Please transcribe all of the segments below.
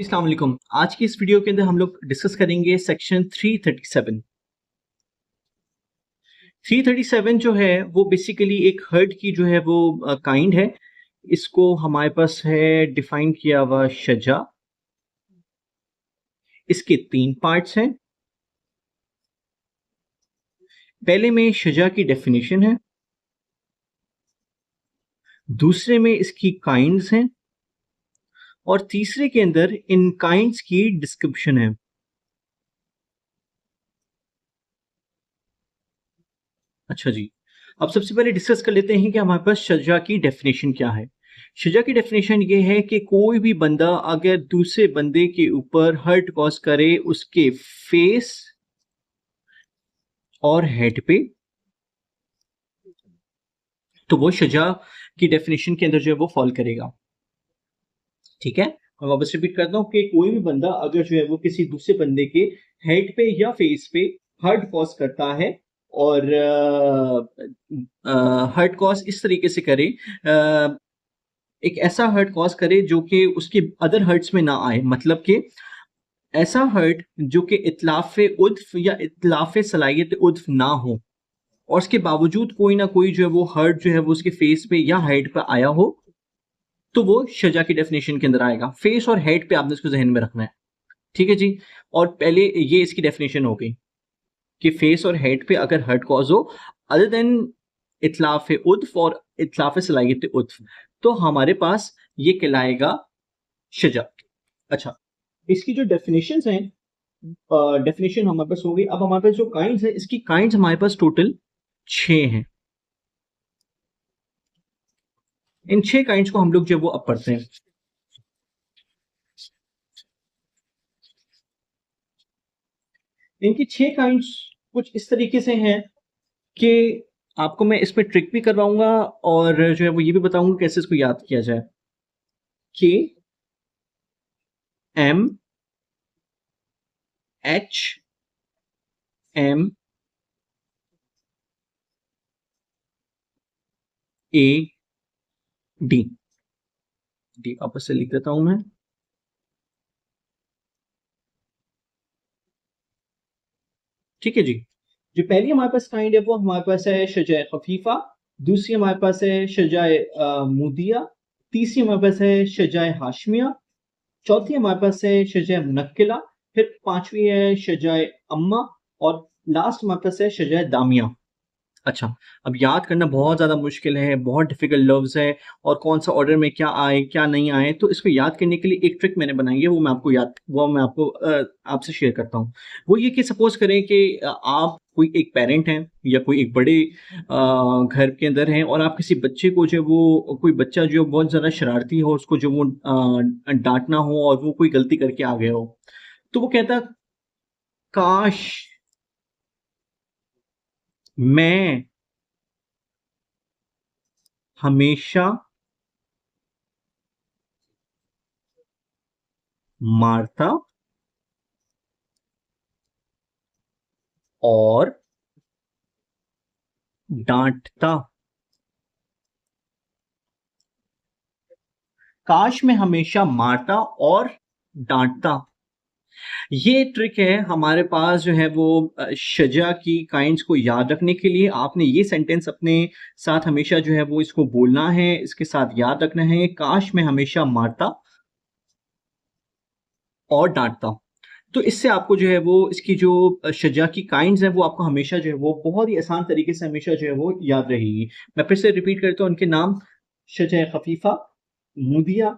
अस्सलाम वालेकुम। आज की इस वीडियो के अंदर हम लोग डिस्कस करेंगे सेक्शन 337। 337 जो है वो बेसिकली एक हर्ट की जो है वो काइंड है। इसको हमारे पास है डिफाइन किया हुआ शजा। इसके तीन पार्ट्स हैं। पहले में शजा की डेफिनेशन है, दूसरे में इसकी काइंड्स हैं और तीसरे के अंदर इन काइंड्स की डिस्क्रिप्शन है। अच्छा जी, अब सबसे पहले डिस्कस कर लेते हैं कि हमारे पास शजा की डेफिनेशन क्या है। शजा की डेफिनेशन ये है कि कोई भी बंदा अगर दूसरे बंदे के ऊपर हर्ट कॉज करे उसके फेस और हेड पे, तो वो शजा की डेफिनेशन के अंदर जो है वो फॉल करेगा। ठीक है, मैं वापस रिपीट करता हूं कि कोई भी बंदा अगर जो है वो किसी दूसरे बंदे के हेड पे या फेस पे हर्ट कॉज करता है और हर्ट कॉज इस तरीके से करे, एक ऐसा हर्ट कॉज करे जो कि उसके अदर हर्ट्स में ना आए, मतलब कि ऐसा हर्ट जो कि इतलाफ उद्फ या इतलाफ सलाहियत उद्फ ना हो और उसके बावजूद कोई ना कोई जो है वो हर्ट जो है वो उसके फेस पे या हेड पे आया हो, तो वो शजा की डेफिनेशन के अंदर आएगा। फेस और हेड पे आपने इसको जहन में रखना है। ठीक है जी। और पहले ये इसकी डेफिनेशन हो गई कि फेस और हेड पे अगर हर्ट कॉज हो अदर देन इतलाफ उद्फ और इतलाफ सलाहियत उद्फ, तो हमारे पास ये कहलाएगा शजा। अच्छा, इसकी जो डेफिनेशन हैं, डेफिनेशन हमारे पास हो गई। अब हमारे पास जो काइंड्स है, इसकी काइंड्स हमारे पास टोटल 6 हैं। इन 6 काइंड्स को हम लोग जो वो अब पढ़ते हैं। इनकी 6 काइंड्स कुछ इस तरीके से हैं कि आपको मैं इस पे ट्रिक भी करवाऊंगा और जो है वो ये भी बताऊंगा कैसे इसको याद किया जाए। K M H M A D. D वापस से लिख देता हूं मैं। ठीक है जी। जो पहली हमारे पास काइंड है वो हमारे पास है शजाए खफीफा, दूसरी हमारे पास है शजाए मुदिया, तीसरी हमारे पास है शजाए हाशमिया, चौथी हमारे पास है शजाए मुनक्किला, फिर पांचवी है शजाए अम्मा और लास्ट हमारे पास है शजाए दामिया। अच्छा, अब याद करना बहुत ज़्यादा मुश्किल है, बहुत डिफ़िकल्ट लफ्ज़ है और कौन-सा ऑर्डर में क्या आए, क्या नहीं आए, तो इसको याद करने के लिए एक ट्रिक मैंने बनाई है, वो मैं आपको आपसे शेयर करता हूँ। वो ये कि सपोज़ करें कि आप कोई एक पेरेंट हैं या कोई एक बड़े घर के अंदर हैं और आप किसी बच्चे को जो है वो कोई बच्चा जो बहुत ज़्यादा शरारती हो, उसको जो वो डाँटना हो और वो कोई गलती करके आ गया हो, तो वो कहता, "काश मैं हमेशा मारता और डांटता। काश मैं हमेशा मारता और डांटता। ये ट्रिक है हमारे पास जो है वो शजा की काइंड्स को याद रखने के लिए। आपने ये सेंटेंस अपने साथ हमेशा जो है वो इसको बोलना है, इसके साथ याद रखना है, काश मैं हमेशा मारता और डांटता। तो इससे आपको जो है वो इसकी जो शजा की काइंड्स हैं वो आपको हमेशा जो है वो बहुत ही आसान तरीके से हमेशा जो है वो याद रहेगी। मैं फिर से रिपीट करता हूँ उनके नाम। शजा खफीफा, मुदिया,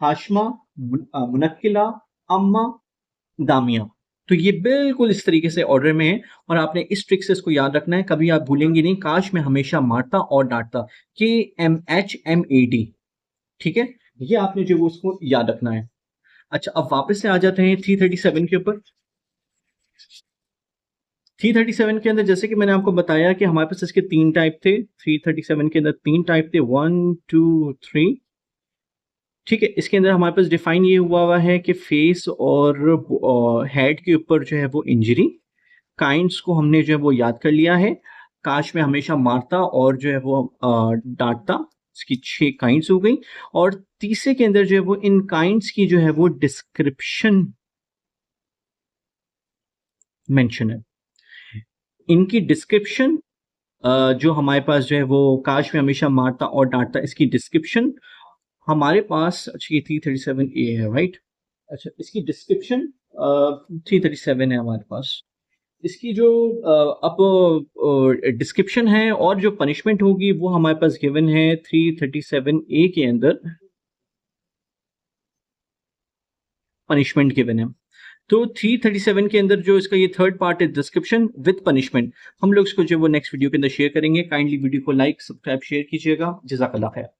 हाशमा, मुनक्किला, अम्मा, दामिया। तो ये बिल्कुल इस तरीके से ऑर्डर में है और आपने इस ट्रिक से इसको याद रखना है, कभी आप भूलेंगे नहीं। काश मैं हमेशा मारता और डांटता, KMHMAD। ठीक है, ये आपने जो वो उसको याद रखना है। अच्छा, अब वापस से आ जाते हैं 337 के ऊपर। 337 के अंदर जैसे कि मैंने आपको बताया कि हमारे पास इसके 3 टाइप थे। 337 के अंदर 3 टाइप थे, 1 2 3। ठीक है, इसके अंदर हमारे पास डिफाइन ये हुआ है कि फेस और हेड के ऊपर जो है वो इंजरी। काइंड्स को हमने जो है वो याद कर लिया है। काश मैं हमेशा मारता और जो है वो डांटता। इसकी 6 काइंड्स हो गई। और तीसरे के अंदर जो है वो इन काइंड्स की जो है वो डिस्क्रिप्शन मेंशन है। इनकी डिस्क्रिप्शन जो हमारे पास जो है वो काश में हमेशा मारता और डांटता, इसकी डिस्क्रिप्शन हमारे पास, अच्छा ये 337A है राइट। अच्छा इसकी डिस्क्रिप्शन 337 है हमारे पास। इसकी जो अब डिस्क्रिप्शन है और जो पनिशमेंट होगी वो हमारे पास गिवन है 337A के अंदर, पनिशमेंट गिवन है। तो 337 के अंदर जो इसका ये थर्ड पार्ट है डिस्क्रिप्शन विद पनिशमेंट, हम लोग इसको जो वो नेक्स्ट वीडियो के अंदर शेयर करेंगे। काइंडली वीडियो को लाइक सब्सक्राइब शेयर कीजिएगा। जज़ाकल्लाह खैर।